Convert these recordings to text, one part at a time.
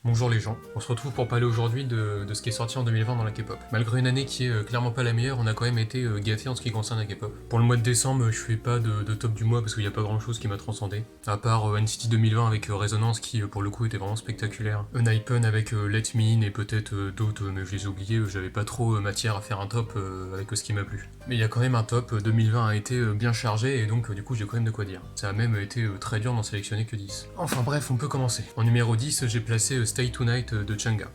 Bonjour les gens, on se retrouve pour parler aujourd'hui de ce qui est sorti en 2020 dans la K-pop. Malgré une année qui est clairement pas la meilleure, on a quand même été gâtés en ce qui concerne la K-pop. Pour le mois de décembre, je fais pas de top du mois parce qu'il n'y a pas grand chose qui m'a transcendé. À part NCT 2020 avec Resonance qui pour le coup était vraiment spectaculaire. Unhypen avec Let Me In et peut-être d'autres, mais je les ai oubliés, j'avais pas trop matière à faire un top avec ce qui m'a plu. Mais il y a quand même un top, 2020 a été bien chargé et donc du coup j'ai quand même de quoi dire. Ça a même été très dur d'en sélectionner que 10. Enfin bref, on peut commencer. En numéro 10, j'ai placé Stay Tonight de Chungha.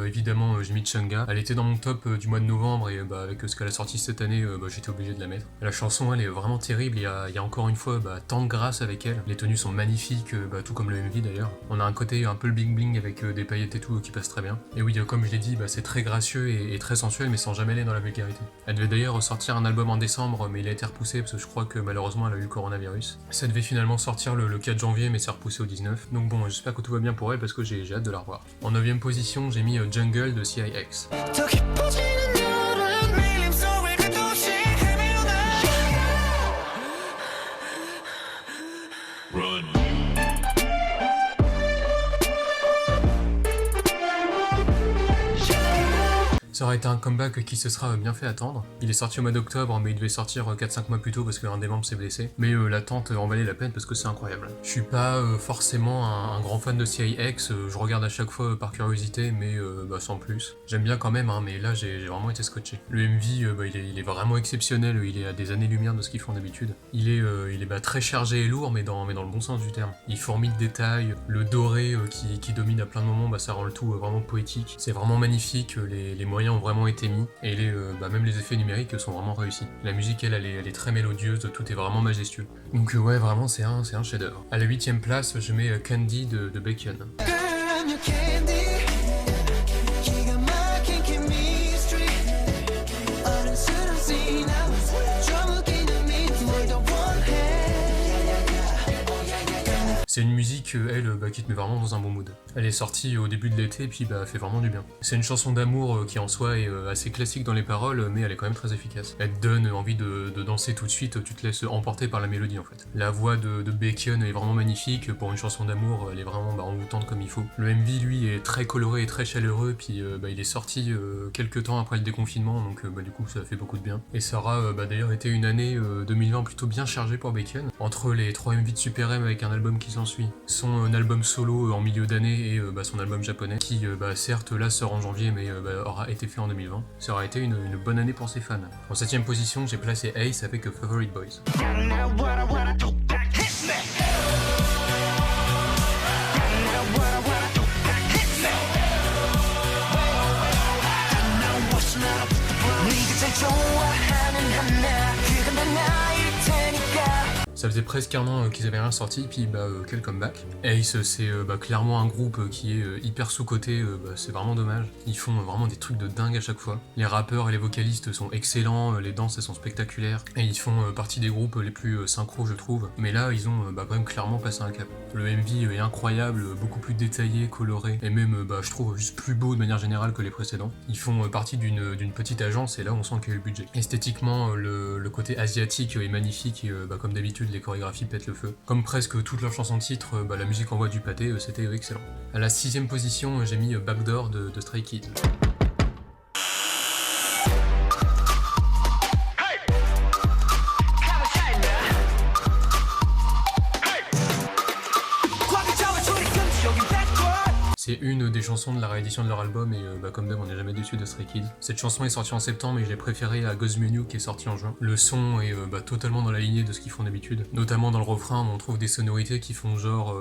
Évidemment j'ai mis Chungha, elle était dans mon top du mois de novembre et avec ce qu'elle a sorti cette année, j'étais obligé de la mettre. La chanson elle est vraiment terrible, il y a encore une fois tant de grâce avec elle, les tenues sont magnifiques, tout comme le MV d'ailleurs. On a un côté un peu le bling bling avec des paillettes et tout qui passe très bien. Et oui comme je l'ai dit, c'est très gracieux et très sensuel mais sans jamais aller dans la vulgarité. Elle devait d'ailleurs sortir un album en décembre mais il a été repoussé parce que je crois que malheureusement elle a eu le coronavirus. Ça devait finalement sortir le 4 janvier mais c'est repoussé au 19. Donc bon j'espère que tout va bien pour elle parce que j'ai hâte de la revoir. En 9ème position j'ai mis Jungle de CIX. Ça aurait été un comeback qui se sera bien fait attendre. Il est sorti au mois d'octobre, mais il devait sortir 4-5 mois plus tôt parce qu'un des membres s'est blessé. Mais l'attente en valait la peine parce que c'est incroyable. Je suis pas forcément un grand fan de CIX, je regarde à chaque fois par curiosité, mais sans plus. J'aime bien quand même, mais là j'ai vraiment été scotché. Le MV, il est vraiment exceptionnel, il est à des années-lumière de ce qu'ils font d'habitude. Il est très chargé et lourd, mais dans le bon sens du terme. Il fourmille de détails, le doré qui domine à plein de moments, ça rend le tout vraiment poétique. C'est vraiment magnifique, les moyens ont vraiment été mis et même les effets numériques sont vraiment réussis. La musique elle est très mélodieuse, tout est vraiment majestueux. Donc ouais vraiment c'est un chef-d'œuvre. À la 8ème place je mets Candy de Baekhyun. C'est une musique, qui te met vraiment dans un bon mood. Elle est sortie au début de l'été et puis fait vraiment du bien. C'est une chanson d'amour qui en soi est assez classique dans les paroles, mais elle est quand même très efficace. Elle te donne envie de danser tout de suite, tu te laisses emporter par la mélodie en fait. La voix de Baekhyun est vraiment magnifique, pour une chanson d'amour, elle est vraiment envoûtante comme il faut. Le MV lui est très coloré et très chaleureux, puis il est sorti quelques temps après le déconfinement, donc du coup ça fait beaucoup de bien. Et ça aura d'ailleurs été une année 2020 plutôt bien chargée pour Baekhyun. Entre les 3 MV de Super M avec un album qui s'ensuit, son album solo en milieu d'année et son album japonais qui certes là sort en janvier mais aura été fait en 2020. Ça aura été une bonne année pour ses fans. En 7ème position j'ai placé Ace avec Favorite Boys. Ça faisait presque un an qu'ils avaient rien sorti, puis quel comeback. Ace, c'est clairement un groupe qui est hyper sous-coté, c'est vraiment dommage. Ils font vraiment des trucs de dingue à chaque fois. Les rappeurs et les vocalistes sont excellents, les danses elles sont spectaculaires, et ils font partie des groupes les plus synchro je trouve. Mais là, ils ont quand même clairement passé un cap. Le MV est incroyable, beaucoup plus détaillé, coloré, et même je trouve juste plus beau de manière générale que les précédents. Ils font partie d'une petite agence, et là on sent qu'il y a eu le budget. Esthétiquement, le côté asiatique est magnifique, et comme d'habitude, les chorégraphies pètent le feu. Comme presque toutes leurs chansons de titre, la musique envoie du pâté, c'était excellent. À la 6ème position, j'ai mis Backdoor de Stray Kids. C'est une des chansons de la réédition de leur album et comme d'hab on n'est jamais déçu de Stray Kids. Cette chanson est sortie en septembre et je l'ai préférée à God's Menu qui est sorti en juin. Le son est totalement dans la lignée de ce qu'ils font d'habitude. Notamment dans le refrain on trouve des sonorités qui font genre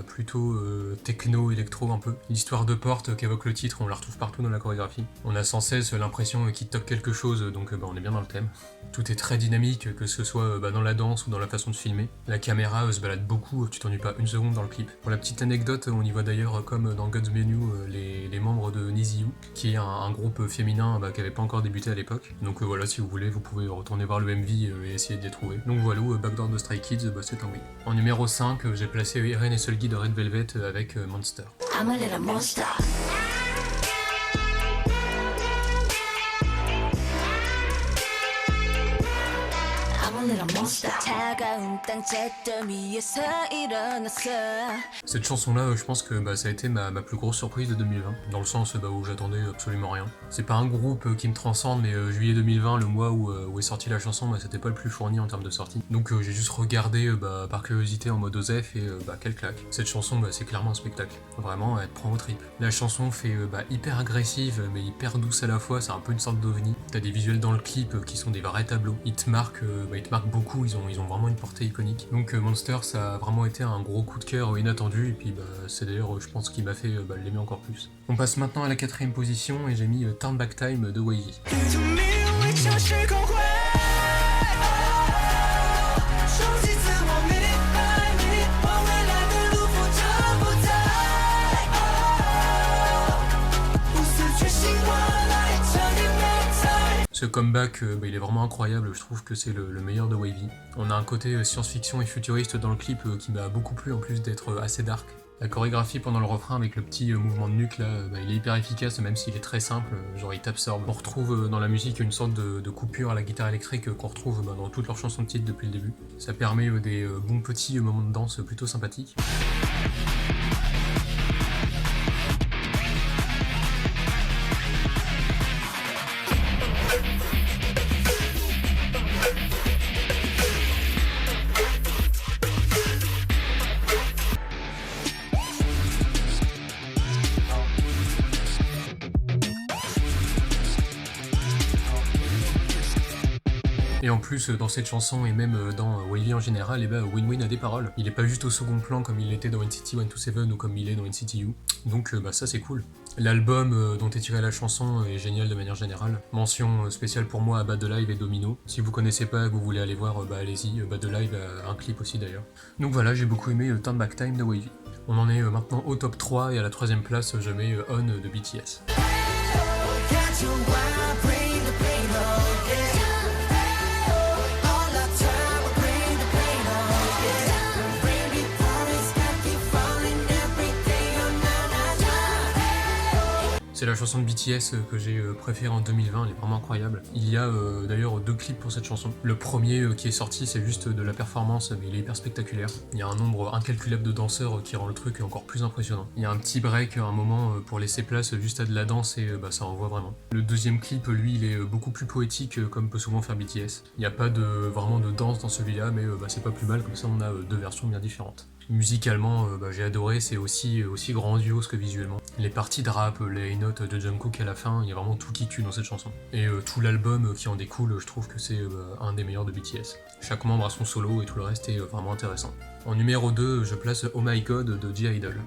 plutôt techno, électro un peu. L'histoire de porte qu'évoque le titre on la retrouve partout dans la chorégraphie. On a sans cesse l'impression qu'il toque quelque chose donc on est bien dans le thème. Tout est très dynamique que ce soit dans la danse ou dans la façon de filmer. La caméra se balade beaucoup, tu t'ennuies pas une seconde dans le clip. Pour la petite anecdote on y voit d'ailleurs comme dans God's Menu les membres de Niziu, qui est un groupe féminin qui n'avait pas encore débuté à l'époque. Donc voilà, si vous voulez, vous pouvez retourner voir le MV et essayer de les trouver. Donc voilà, Backdoor de Stray Kids, c'est un oui. En numéro 5, j'ai placé Eren et Seulgi de Red Velvet avec Monster. I'm a little monster. Cette chanson-là, je pense que ça a été ma plus grosse surprise de 2020, dans le sens où j'attendais absolument rien. C'est pas un groupe qui me transcende, mais juillet 2020, le mois où est sortie la chanson, c'était pas le plus fourni en termes de sortie. Donc j'ai juste regardé par curiosité en mode OZEF et quelle claque. Cette chanson, c'est clairement un spectacle. Vraiment, elle te prend au trip. La chanson fait hyper agressive, mais hyper douce à la fois, c'est un peu une sorte d'ovni. T'as des visuels dans le clip qui sont des vrais tableaux. Ils te marquent beaucoup, ils ont vraiment une portée iconique. Donc Monster, ça a vraiment été un gros coup de cœur inattendu, et puis c'est d'ailleurs, je pense, qu'il m'a fait l'aimer encore plus. On passe maintenant à la 4ème position, et j'ai mis Turn Back Time de Wavy. Ce comeback, il est vraiment incroyable, je trouve que c'est le meilleur de Wavy. On a un côté science-fiction et futuriste dans le clip qui m'a beaucoup plu en plus d'être assez dark. La chorégraphie pendant le refrain avec le petit mouvement de nuque là, il est hyper efficace même s'il est très simple, genre il t'absorbe. On retrouve dans la musique une sorte de coupure à la guitare électrique qu'on retrouve dans toutes leurs chansons de titre depuis le début. Ça permet des bons petits moments de danse plutôt sympathiques. Et en plus, dans cette chanson et même dans Wavy en général, Win-Win a des paroles. Il est pas juste au second plan comme il était dans NCT 127 ou comme il est dans NCT U. Donc ça c'est cool. L'album dont est tirée la chanson est génial de manière générale. Mention spéciale pour moi à Bad the Live et Domino. Si vous connaissez pas et que vous voulez aller voir, allez-y. Bad the Live a un clip aussi d'ailleurs. Donc voilà, j'ai beaucoup aimé Turn Back Time de Wavy. On en est maintenant au top 3 et à la 3ème place, je mets On de BTS. C'est la chanson de BTS que j'ai préférée en 2020, elle est vraiment incroyable. Il y a d'ailleurs 2 clips pour cette chanson. Le premier qui est sorti, c'est juste de la performance, mais il est hyper spectaculaire. Il y a un nombre incalculable de danseurs qui rend le truc encore plus impressionnant. Il y a un petit break, un moment pour laisser place juste à de la danse et ça envoie vraiment. Le deuxième clip, lui, il est beaucoup plus poétique comme peut souvent faire BTS. Il n'y a pas vraiment de danse dans celui-là, mais c'est pas plus mal, comme ça on a 2 versions bien différentes. Musicalement, j'ai adoré, c'est aussi grandiose que visuellement. Les parties de rap, les notes de Jungkook à la fin, il y a vraiment tout qui tue dans cette chanson. Et tout l'album qui en découle, je trouve que c'est un des meilleurs de BTS. Chaque membre a son solo et tout le reste est vraiment intéressant. En numéro 2, je place Oh My God de G-Idol.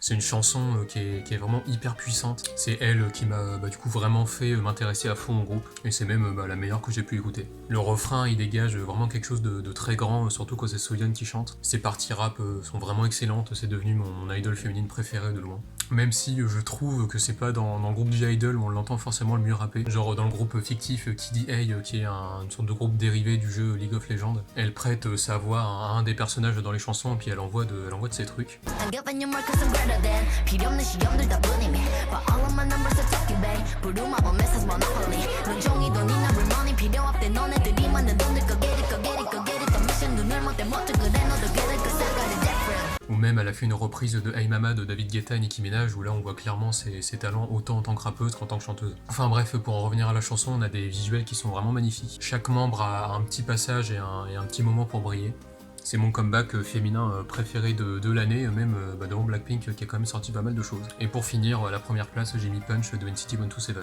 C'est une chanson qui est vraiment hyper puissante. C'est elle qui m'a du coup vraiment fait m'intéresser à fond au groupe. Et c'est même la meilleure que j'ai pu écouter. Le refrain, il dégage vraiment quelque chose de très grand, surtout quand c'est Soyeon qui chante. Ses parties rap sont vraiment excellentes. C'est devenu mon idole féminine préférée de loin. Même si je trouve que c'est pas dans le groupe G-Idol où on l'entend forcément le mieux rapper. Genre dans le groupe fictif KDA, qui est une sorte de groupe dérivé du jeu League of Legends. Elle prête sa voix à un des personnages dans les chansons et puis elle envoie de ses trucs. Ou même elle a fait une reprise de Hey Mama de David Guetta et Nicki Minaj où là on voit clairement ses talents autant en tant que rappeuse qu'en tant que chanteuse. Enfin bref, pour en revenir à la chanson, on a des visuels qui sont vraiment magnifiques. Chaque membre a un petit passage et un petit moment pour briller. C'est mon comeback féminin préféré de l'année, même devant Blackpink qui a quand même sorti pas mal de choses. Et pour finir, à la première place, j'ai mis Punch de NCT 127.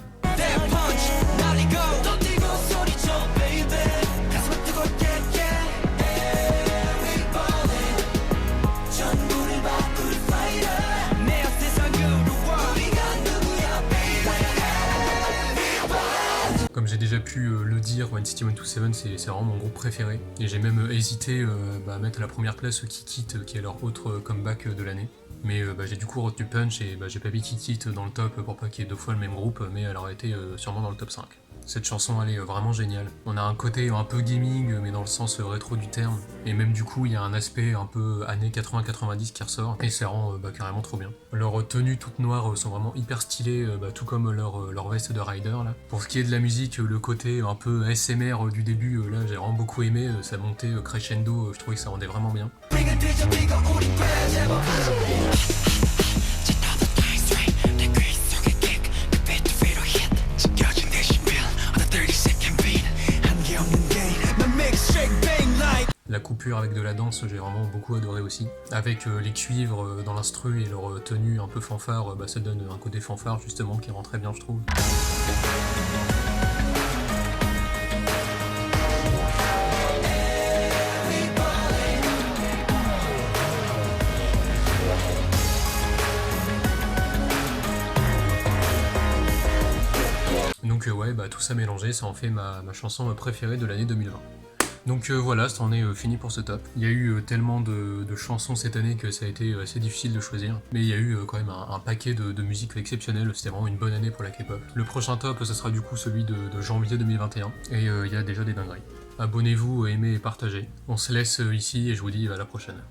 Comme j'ai déjà pu le dire, NCT 127 c'est vraiment mon groupe préféré. Et j'ai même hésité à mettre à la première place Kick It, qui est leur autre comeback de l'année. Mais j'ai du coup retenu Punch et j'ai pas mis Kick It dans le top pour pas qu'il y ait 2 fois le même groupe, mais elle aurait été sûrement dans le top 5. Cette chanson, elle est vraiment géniale. On a un côté un peu gaming, mais dans le sens rétro du terme. Et même du coup, il y a un aspect un peu années 80-90 qui ressort. Et ça rend carrément trop bien. Leurs tenues toutes noires sont vraiment hyper stylées, tout comme leur veste de rider là. Pour ce qui est de la musique, le côté un peu ASMR du début, là j'ai vraiment beaucoup aimé. Ça montait crescendo, je trouvais que ça rendait vraiment bien. La coupure avec de la danse, j'ai vraiment beaucoup adoré aussi. Avec les cuivres dans l'instru et leur tenue un peu fanfare, ça donne un côté fanfare justement qui rend très bien, je trouve. Donc ouais, tout ça mélangé, ça en fait ma chanson préférée de l'année 2020. Donc voilà, c'en est fini pour ce top. Il y a eu tellement de chansons cette année que ça a été assez difficile de choisir. Mais il y a eu quand même un paquet de musiques exceptionnelles, c'était vraiment une bonne année pour la K-pop. Le prochain top, ce sera du coup celui de janvier 2021. Et il y a déjà des dingueries. Abonnez-vous, aimez et partagez. On se laisse ici et je vous dis à la prochaine.